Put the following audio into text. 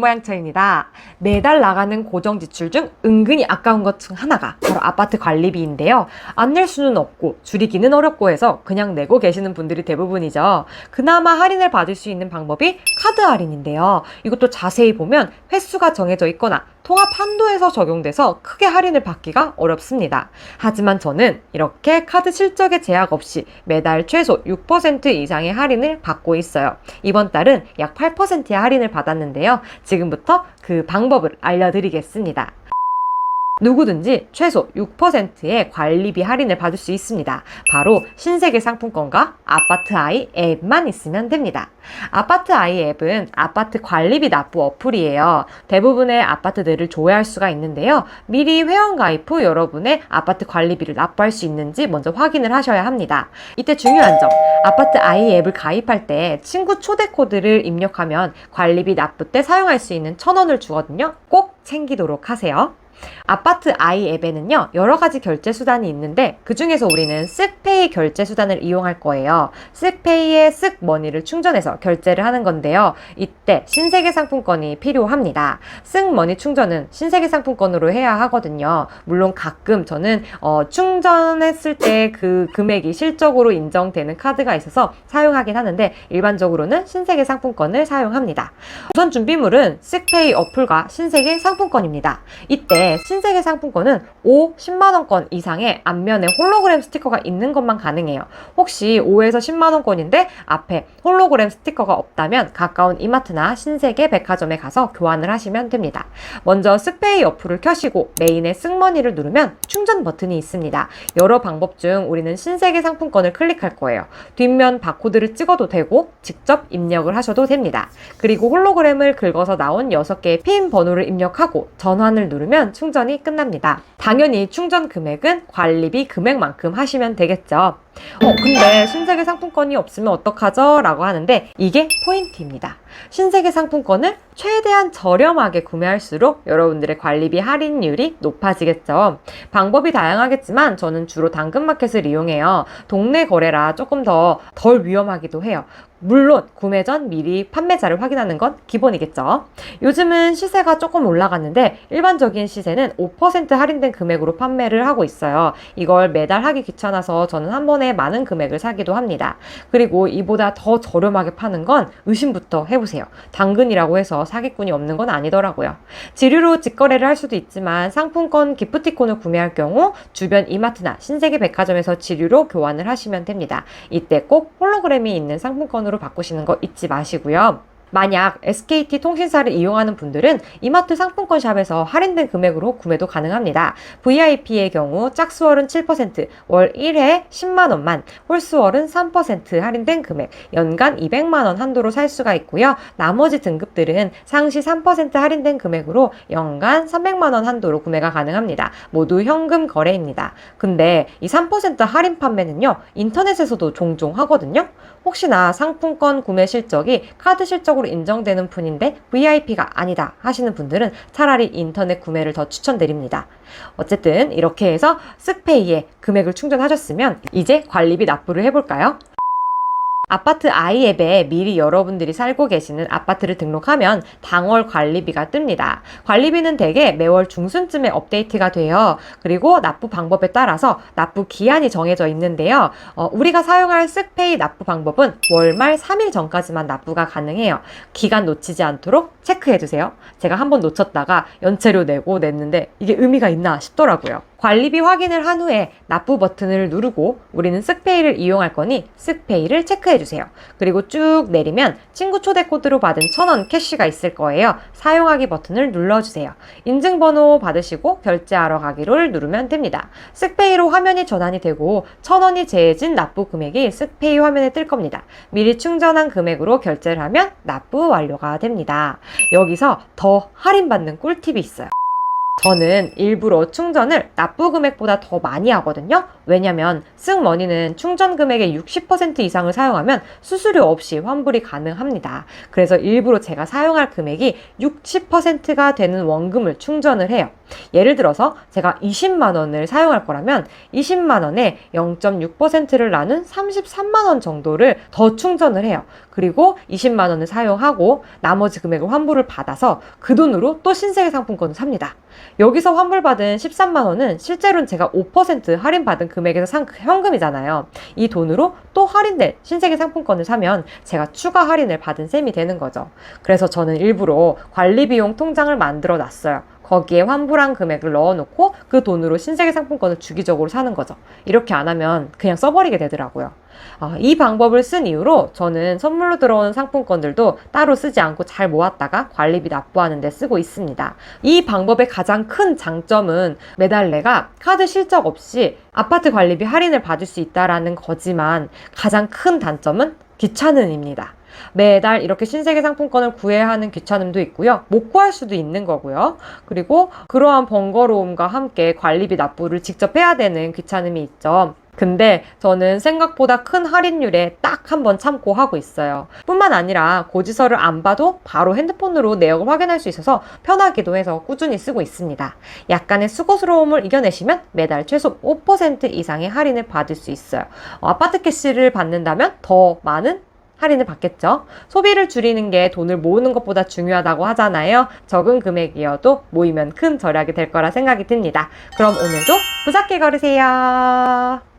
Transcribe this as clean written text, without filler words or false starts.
모양 차이입니다. 매달 나가는 고정 지출 중 은근히 아까운 것 중 하나가 바로 아파트 관리비인데요. 안 낼 수는 없고 줄이기는 어렵고 해서 그냥 내고 계시는 분들이 대부분이죠. 그나마 할인을 받을 수 있는 방법이 카드 할인인데요. 이것도 자세히 보면 횟수가 정해져 있거나 통합 한도에서 적용돼서 크게 할인을 받기가 어렵습니다. 하지만 저는 이렇게 카드 실적에 제약 없이 매달 최소 6% 이상의 할인을 받고 있어요. 이번 달은 약 8%의 할인을 받았는데요. 지금부터 그 방법을 알려드리겠습니다. 누구든지 최소 6%의 관리비 할인을 받을 수 있습니다. 바로 신세계 상품권과 아파트 아이 앱만 있으면 됩니다. 아파트 아이 앱은 아파트 관리비 납부 어플이에요. 대부분의 아파트들을 조회할 수가 있는데요. 미리 회원 가입 후 여러분의 아파트 관리비를 납부할 수 있는지 먼저 확인을 하셔야 합니다. 이때 중요한 점, 아파트 아이 앱을 가입할 때 친구 초대 코드를 입력하면 관리비 납부 때 사용할 수 있는 1,000원을 주거든요. 꼭 챙기도록 하세요. 아파트 아이 앱에는요, 여러 가지 결제 수단이 있는데 그 중에서 우리는 쓱페이 결제 수단을 이용할 거예요. 쓱페이에 쓱머니를 충전해서 결제를 하는 건데요. 이때 신세계 상품권이 필요합니다. 쓱머니 충전은 신세계 상품권으로 해야 하거든요. 물론 가끔 저는 충전했을 때 그 금액이 실적으로 인정되는 카드가 있어서 사용하긴 하는데 일반적으로는 신세계 상품권을 사용합니다. 우선 준비물은 쓱페이 어플과 신세계 상품권입니다. 이때 신세계 상품권은 10만원권 이상의 앞면에 홀로그램 스티커가 있는 것만 가능해요. 혹시 5에서 10만원권인데 앞에 홀로그램 스티커가 없다면 가까운 이마트나 신세계 백화점에 가서 교환을 하시면 됩니다. 먼저 쓱페이 어플을 켜시고 메인에 쓱머니를 누르면 충전 버튼이 있습니다. 여러 방법 중 우리는 신세계 상품권을 클릭할 거예요. 뒷면 바코드를 찍어도 되고 직접 입력을 하셔도 됩니다. 그리고 홀로그램을 긁어서 나온 6개의 핀 번호를 입력하고 전환을 누르면 충전이 끝납니다. 당연히 충전 금액은 관리비 금액만큼 하시면 되겠죠. 근데 신세계 상품권이 없으면 어떡하죠? 라고 하는데 이게 포인트입니다. 신세계 상품권을 최대한 저렴하게 구매할수록 여러분들의 관리비 할인율이 높아지겠죠. 방법이 다양하겠지만 저는 주로 당근마켓을 이용해요. 동네 거래라 조금 더 덜 위험하기도 해요. 물론 구매 전 미리 판매자를 확인하는 건 기본이겠죠. 요즘은 시세가 조금 올라갔는데 일반적인 시세는 5% 할인된 금액으로 판매를 하고 있어요. 이걸 매달 하기 귀찮아서 저는 한 번에 많은 금액을 사기도 합니다. 그리고 이보다 더 저렴하게 파는 건 의심부터 해보세요. 당근이라고 해서 사기꾼이 없는 건 아니더라고요. 지류로 직거래를 할 수도 있지만 상품권 기프티콘을 구매할 경우 주변 이마트나 신세계 백화점에서 지류로 교환을 하시면 됩니다. 이때 꼭 홀로그램이 있는 상품권으로 바꾸시는 거 잊지 마시고요. 만약 SKT 통신사를 이용하는 분들은 이마트 상품권 샵에서 할인된 금액으로 구매도 가능합니다. VIP의 경우 짝수월은 7%, 월 1회 10만원만, 홀수월은 3% 할인된 금액, 연간 200만원 한도로 살 수가 있고요. 나머지 등급들은 상시 3% 할인된 금액으로 연간 300만원 한도로 구매가 가능합니다. 모두 현금 거래입니다. 근데 이 3% 할인 판매는요, 인터넷에서도 종종 하거든요. 혹시나 상품권 구매 실적이 카드 실적으로 인정되는 분인데 VIP가 아니다 하시는 분들은 차라리 인터넷 구매를 더 추천드립니다. 어쨌든 이렇게 해서 쓱페이에 금액을 충전하셨으면 이제 관리비 납부를 해볼까요? 아파트 아이 앱에 미리 여러분들이 살고 계시는 아파트를 등록하면 당월 관리비가 뜹니다. 관리비는 대개 매월 중순쯤에 업데이트가 돼요. 그리고 납부 방법에 따라서 납부 기한이 정해져 있는데요. 우리가 사용할 쓱페이 납부 방법은 월말 3일 전까지만 납부가 가능해요. 기간 놓치지 않도록 체크해주세요. 제가 한번 놓쳤다가 연체료 내고 냈는데 이게 의미가 있나 싶더라고요. 관리비 확인을 한 후에 납부 버튼을 누르고 우리는 쓱페이를 이용할 거니 쓱페이를 체크해주세요. 그리고 쭉 내리면 친구 초대 코드로 받은 1,000원 캐시가 있을 거예요. 사용하기 버튼을 눌러주세요. 인증번호 받으시고 결제하러 가기를 누르면 됩니다. 쓱페이로 화면이 전환이 되고 1,000원이 제해진 납부 금액이 쓱페이 화면에 뜰 겁니다. 미리 충전한 금액으로 결제를 하면 납부 완료가 됩니다. 여기서 더 할인받는 꿀팁이 있어요. 저는 일부러 충전을 납부 금액보다 더 많이 하거든요. 왜냐면 쓱머니는 충전 금액의 60% 이상을 사용하면 수수료 없이 환불이 가능합니다. 그래서 일부러 제가 사용할 금액이 60%가 되는 원금을 충전을 해요. 예를 들어서 제가 20만 원을 사용할 거라면 20만 원에 0.6%를 나눈 33만 원 정도를 더 충전을 해요. 그리고 20만 원을 사용하고 나머지 금액을 환불을 받아서 그 돈으로 또 신세계 상품권을 삽니다. 여기서 환불받은 13만 원은 실제로는 제가 5% 할인받은 금액에서 산 현금이잖아요. 이 돈으로 또 할인된 신세계 상품권을 사면 제가 추가 할인을 받은 셈이 되는 거죠. 그래서 저는 일부러 관리비용 통장을 만들어 놨어요. 거기에 환불한 금액을 넣어놓고 그 돈으로 신세계 상품권을 주기적으로 사는 거죠. 이렇게 안 하면 그냥 써버리게 되더라고요. 이 방법을 쓴 이후로 저는 선물로 들어오는 상품권들도 따로 쓰지 않고 잘 모았다가 관리비 납부하는 데 쓰고 있습니다. 이 방법의 가장 큰 장점은 매달 내가 카드 실적 없이 아파트 관리비 할인을 받을 수 있다는 거지만 가장 큰 단점은 귀찮음입니다. 매달 이렇게 신세계 상품권을 구해야 하는 귀찮음도 있고요. 못 구할 수도 있는 거고요. 그리고 그러한 번거로움과 함께 관리비 납부를 직접 해야 되는 귀찮음이 있죠. 근데 저는 생각보다 큰 할인율에 딱 한 번 참고 하고 있어요. 뿐만 아니라 고지서를 안 봐도 바로 핸드폰으로 내역을 확인할 수 있어서 편하기도 해서 꾸준히 쓰고 있습니다. 약간의 수고스러움을 이겨내시면 매달 최소 5% 이상의 할인을 받을 수 있어요. 아파트 캐시를 받는다면 더 많은 할인을 받겠죠. 소비를 줄이는 게 돈을 모으는 것보다 중요하다고 하잖아요. 적은 금액이어도 모이면 큰 절약이 될 거라 생각이 듭니다. 그럼 오늘도 부작게 걸으세요.